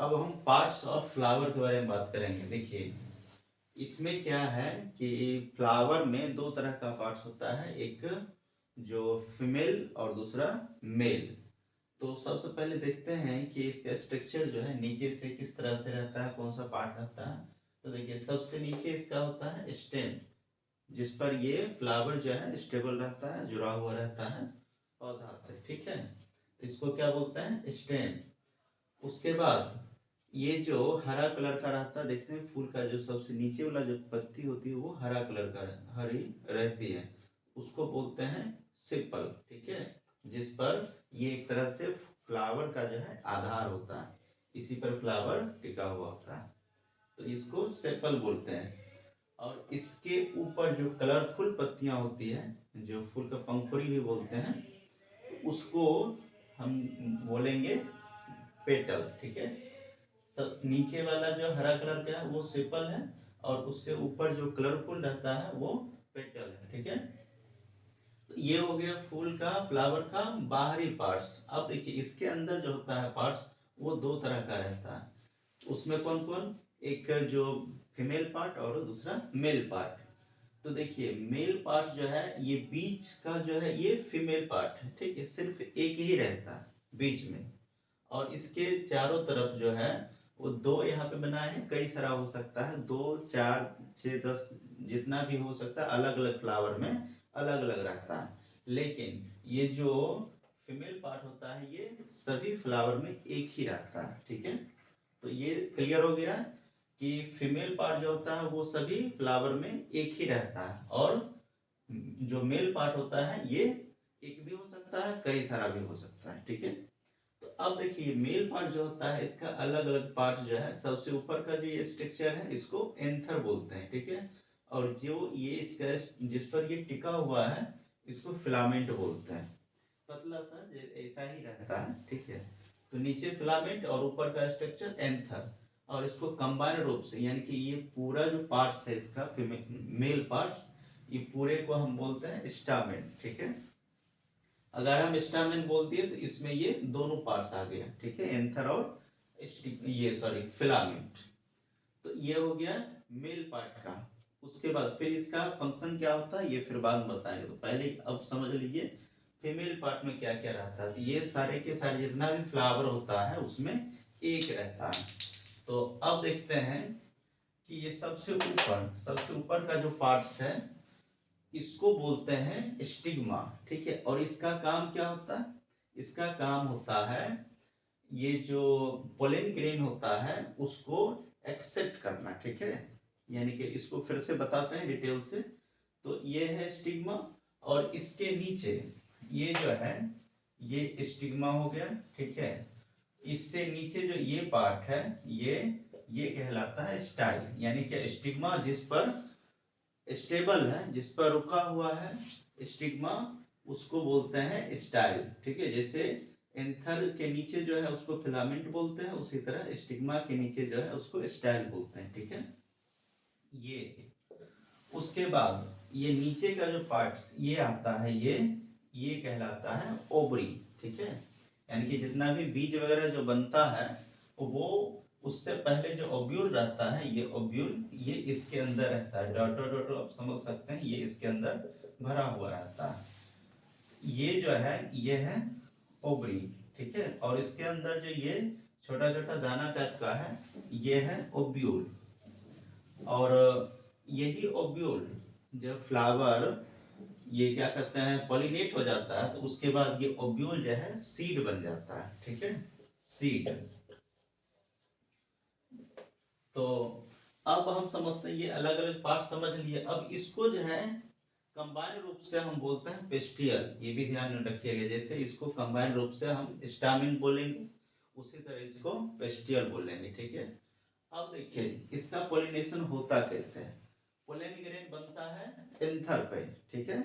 अब हम parts of flower के बारे में बात करेंगे। देखिए, इसमें क्या है कि फ्लावर में दो तरह का पार्ट्स होता है, एक जो फीमेल और दूसरा मेल। तो सबसे पहले देखते हैं कि इसका स्ट्रक्चर जो है नीचे से किस तरह से रहता है, कौन सा पार्ट रहता है। तो देखिए, सबसे नीचे इसका होता है स्टेम, जिस पर ये फ्लावर जो है स्टेबल रहता है, जुड़ा हुआ रहता है पौधा से। ठीक है, तो इसको क्या बोलते हैं, स्टेम। उसके बाद ये जो हरा कलर का रहता है, देखते हैं फूल का जो सबसे नीचे वाला जो पत्ती होती है वो हरा कलर का हरी रहती है, उसको बोलते हैं सिपल। ठीक है, जिस पर ये एक तरह से फ्लावर का जो है आधार होता है, इसी पर फ्लावर टिका हुआ होता है, तो इसको सेपल बोलते हैं। और इसके ऊपर जो कलरफुल पत्तियां होती है, जो फूल का पंखुड़ी भी बोलते हैं, उसको हम बोलेंगे पेटल। ठीक है, सब नीचे वाला जो हरा कलर का है वो सेपल है, और उससे ऊपर जो कलरफुल रहता है वो पेटल है। ठीक है, तो ये हो गया फूल का, फ्लावर का बाहरी पार्ट्स। अब देखिए, इसके अंदर जो होता है पार्ट्स, वो दो तरह का रहता है। उसमें कौन कौन, एक जो फीमेल पार्ट और दूसरा मेल पार्ट। तो देखिए, मेल पार्ट जो है ये बीच का जो है ये फीमेल पार्ट है। ठीक है, सिर्फ एक ही रहता है बीच में, और इसके चारों तरफ जो है वो दो यहाँ पे बनाए हैं, कई सारा हो सकता है, 2 4 6 10 जितना भी हो सकता है, अलग अलग फ्लावर में अलग अलग रहता है। लेकिन ये जो फीमेल पार्ट होता है ये सभी फ्लावर में एक ही रहता है। ठीक है, तो ये क्लियर हो गया कि फीमेल पार्ट जो होता है वो सभी फ्लावर में एक ही रहता है, और जो मेल पार्ट होता है ये एक भी हो सकता है, कई सारा भी हो सकता है। ठीक है, तो अब देखिए, मेल पार्ट जो होता है इसका अलग अलग पार्ट जो है, सबसे ऊपर का जो ये स्ट्रक्चर है इसको एंथर बोलते हैं। ठीक है, और जो ये इसका जिस पर ये टिका हुआ है इसको फिलामेंट बोलते हैं। पतला सा ऐसा ही रहता है। ठीक है, तो नीचे फिलामेंट और ऊपर का स्ट्रक्चर एंथर, और इसको कंबाइन रूप से, यानी कि ये पूरा जो पार्ट्स है इसका मेल पार्ट्स, ये पूरे को हम बोलते हैं स्टामेन। ठीक है, अगर हम स्टामेन बोल दिए तो इसमें ये दोनों पार्ट्स आ गया। ठीक है, एंथर और ये सॉरी फिलामेंट। तो ये हो गया मेल पार्ट का। उसके बाद फिर इसका फंक्शन क्या होता है ये फिर बाद में बताएंगे, तो पहले अब समझ लीजिए फीमेल पार्ट में क्या क्या रहता है। तो ये सारे के सारे जितना भी फ्लावर होता है उसमें एक रहता है। तो अब देखते हैं कि ये सबसे ऊपर का जो पार्ट है इसको बोलते हैं स्टिग्मा। ठीक है, और इसका काम क्या होता है, इसका काम होता है ये जो पोलन ग्रेन होता है उसको एक्सेप्ट करना। ठीक है, यानी कि इसको फिर से बताते हैं डिटेल से। तो ये है स्टिग्मा, और इसके नीचे ये जो है ये स्टिग्मा हो गया। ठीक है, इससे नीचे जो ये पार्ट है ये कहलाता है स्टाइल, यानी कि स्टिग्मा जिस पर स्टेबल है, जिस पर रुका हुआ है स्टिग्मा, उसको बोलते हैं स्टाइल। ठीक है, जैसे एंथर के नीचे जो है उसको फिलामेंट बोलते हैं, उसी तरह स्टिग्मा के नीचे जो है उसको स्टाइल बोलते हैं। ठीक है, ये उसके बाद ये नीचे का जो पार्ट ये आता है ये कहलाता है ओवरी। ठीक है, यानी कि जितना भी बीज वगैरह जो बनता है वो उससे पहले जो ओव्यूल रहता है, ये ओव्यूल ये इसके अंदर रहता है, डॉट डॉट डॉट आप समझ सकते हैं, ये इसके अंदर भरा हुआ रहता है। ये जो है ये है ओवरी। ठीक है, और इसके अंदर जो ये छोटा छोटा दाना टाइप का है ये है ओव्यूल। और यही ओव्यूल जब फ्लावर ये क्या करते हैं पॉलिनेट हो जाता है, तो उसके बाद ये ओव्यूल जो है सीड बन जाता है। ठीक है, सीड। तो अब हम समझते हैं ये अलग अलग पार्ट समझ लिए। अब इसको जो है कंबाइन रूप से हम बोलते हैं पेस्टियल, ये भी ध्यान में रखिएगा। जैसे इसको कंबाइन रूप से हम स्टामिन बोलेंगे, उसी तरह इसको पेस्टियल बोलेंगे। ठीक है, अब देखिए इसका पोलिनेशन होता कैसे है। पोलन ग्रेन बनता है एंथर पे। ठीक है,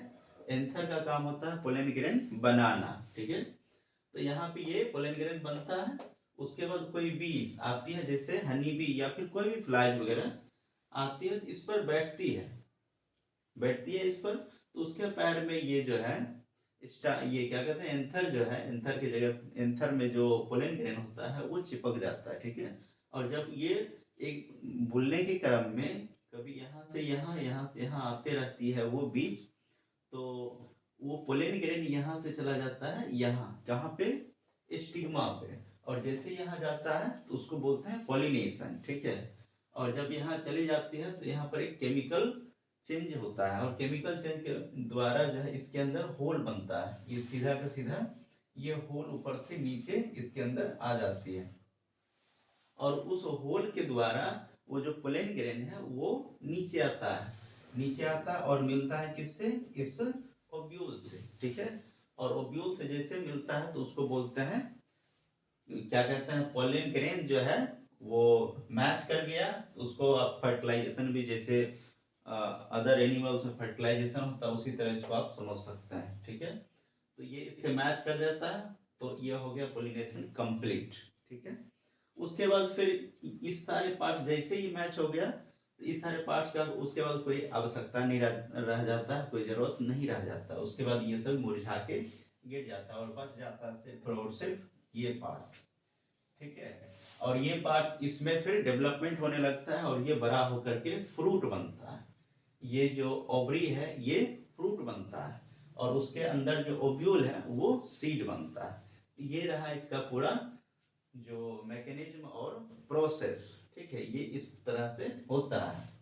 एंथर का काम होता है पोलन ग्रेन बनाना। ठीक है, तो यहाँ पे ये पोलन ग्रेन बनता है, उसके बाद कोई बीज आती है जैसे हनी बी या फिर कोई भी फ्लाइज वगैरह आती है, तो इस पर बैठती है इस पर, तो उसके पैर में ये जो है ये क्या कहते हैं, एंथर जो है, एंथर की जगह, एंथर में जो पोलन ग्रेन होता है वो चिपक जाता है, ठीक है। और जब ये एक बुनने के क्रम में कभी यहाँ से यहाँ, यहाँ से यहाँ आते रहती है वो बीज, तो वो पोलन ग्रेन यहाँ से चला जाता है यहाँ, कहाँ पे, स्टिग्मा पे। और जैसे यहाँ जाता है तो उसको बोलते हैं पॉलिनेशन, ठीक है। और जब यहाँ चली जाती है तो यहाँ पर एक केमिकल चेंज होता है, और केमिकल चेंज के द्वारा जो है इसके अंदर होल बनता है, ये सीधा का सीधा ये होल ऊपर से नीचे इसके अंदर आ जाती है। और उस होल के द्वारा वो जो पोलन ग्रेन है वो नीचे आता है, नीचे आता है और मिलता है किससे, इस ओब्यूल से, ठीक है। और ओब्यूल से जैसे मिलता है तो उसको बोलते हैं, क्या कहते हैं, पोलन ग्रेन जो है वो मैच कर गया, तो उसको आप फर्टिलाइजेशन भी, जैसे अदर एनिमल्स में फर्टिलाइजेशन होता है उसी तरह इसको आप समझ सकते हैं, ठीक है। तो ये इससे मैच कर जाता है तो ये हो गया पोलिनेशन कंप्लीट, ठीक है। उसके बाद फिर इस सारे पार्ट जैसे ही मैच हो गया तो इस सारे पार्ट्स का उसके बाद कोई आवश्यकता नहीं रह जाता है, कोई जरूरत नहीं रह जाता, उसके बाद ये सब मुरझा के गिर जाता है और बच जाता है सिर्फ और सिर्फ ये पार्ट, ठीक है। और ये पार्ट इसमें फिर डेवलपमेंट होने लगता है और ये बड़ा होकर के फ्रूट बनता है, ये जो ओवरी है ये फ्रूट बनता है, और उसके अंदर जो ओव्यूल है वो सीड बनता है। ये रहा इसका पूरा जो मैकेनिज्म और प्रोसेस, ठीक है, ये इस तरह से होता है।